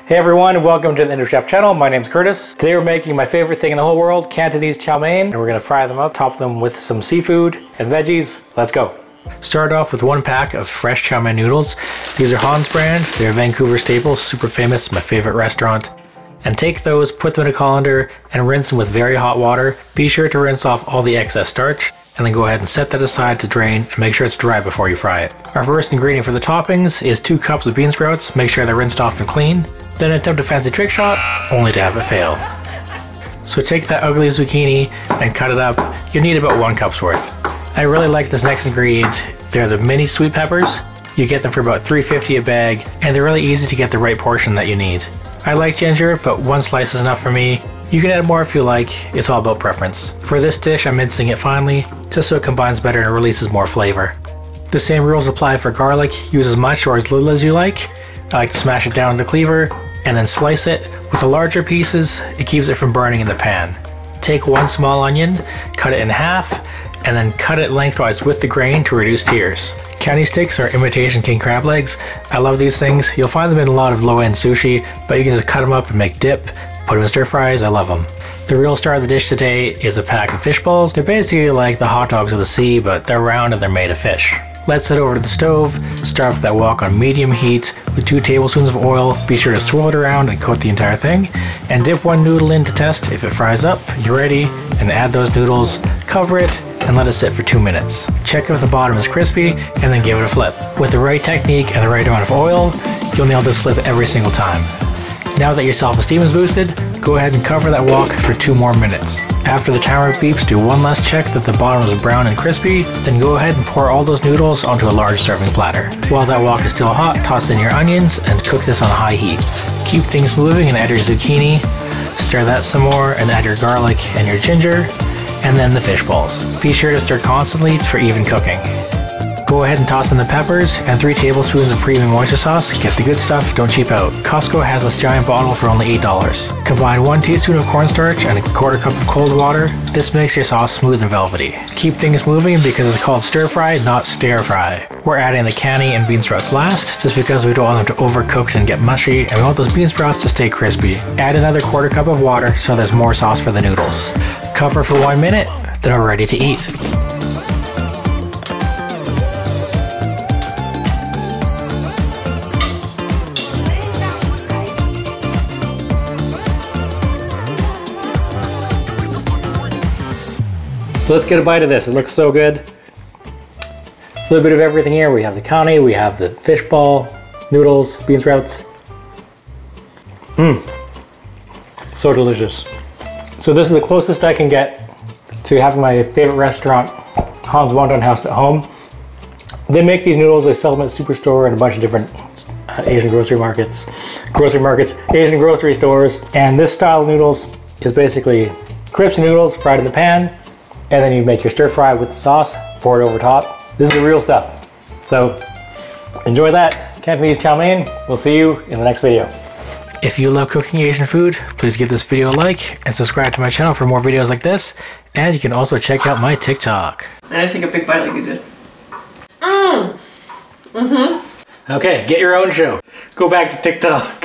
Hey everyone, welcome to the Indo Chef channel. My name's Curtis. Today we're making my favorite thing in the whole world, Cantonese Chow mein, and we're gonna fry them up, top them with some seafood and veggies. Let's go. Start off with 1 pack of fresh chow mein noodles. These are Han's brand. They're a Vancouver staple, super famous, my favorite restaurant. And take those, put them in a colander, and rinse them with very hot water. Be sure to rinse off all the excess starch, and then go ahead and set that aside to drain and make sure it's dry before you fry it. Our first ingredient for the toppings is 2 cups of bean sprouts. Make sure they're rinsed off and clean. Then attempt a fancy trick shot, only to have it fail. So take that ugly zucchini and cut it up. You need about 1 cup's worth. I really like this next ingredient. They're the mini sweet peppers. You get them for about $3.50 a bag, and they're really easy to get the right portion that you need. I like ginger, but 1 slice is enough for me. You can add more if you like, it's all about preference. For this dish, I'm mincing it finely, just so it combines better and releases more flavor. The same rules apply for garlic. Use as much or as little as you like. I like to smash it down with the cleaver, and then slice it. With the larger pieces, it keeps it from burning in the pan. Take 1 small onion, cut it in half, and then cut it lengthwise with the grain to reduce tears. Canny sticks are imitation king crab legs. I love these things. You'll find them in a lot of low-end sushi, but you can just cut them up and make dip, put them in stir fries. I love them. The real star of the dish today is a pack of fish balls. They're basically like the hot dogs of the sea, but they're round and they're made of fish. Let's head over to the stove, start with that wok on medium heat with 2 tablespoons of oil. Be sure to swirl it around and coat the entire thing, and dip 1 noodle in to test. If it fries up, you're ready, and add those noodles, cover it, and let it sit for 2 minutes. Check if the bottom is crispy, and then give it a flip. With the right technique and the right amount of oil, you'll nail this flip every single time. Now that your self-esteem is boosted, go ahead and cover that wok for 2 more minutes. After the timer beeps, do 1 last check that the bottom is brown and crispy, then go ahead and pour all those noodles onto a large serving platter. While that wok is still hot, toss in your onions and cook this on high heat. Keep things moving and add your zucchini, stir that some more and add your garlic and your ginger, and then the fish balls. Be sure to stir constantly for even cooking. Go ahead and toss in the peppers and 3 tablespoons of premium oyster sauce. Get the good stuff, don't cheap out. Costco has this giant bottle for only $8. Combine 1 teaspoon of cornstarch and a 1/4 cup of cold water. This makes your sauce smooth and velvety. Keep things moving because it's called stir fry, not stare fry. We're adding the canny and bean sprouts last, just because we don't want them to overcook and get mushy, and we want those bean sprouts to stay crispy. Add another 1/4 cup of water so there's more sauce for the noodles. Cover for 1 minute, then we're ready to eat. So let's get a bite of this. It looks so good. A little bit of everything here. We have the canny, we have the fish ball, noodles, bean sprouts. So delicious. So this is the closest I can get to having my favorite restaurant, Han's Wonton House at home. They make these noodles, they sell them at Superstore and a bunch of different Asian grocery markets, Asian grocery stores. And this style of noodles is basically crispy noodles fried in the pan, and then you make your stir fry with the sauce, pour it over top. This is the real stuff. So enjoy that Cantonese chow mein. We'll see you in the next video. If you love cooking Asian food, please give this video a like and subscribe to my channel for more videos like this. And you can also check out my TikTok. And I take a big bite like you did. Okay, get your own show. Go back to TikTok.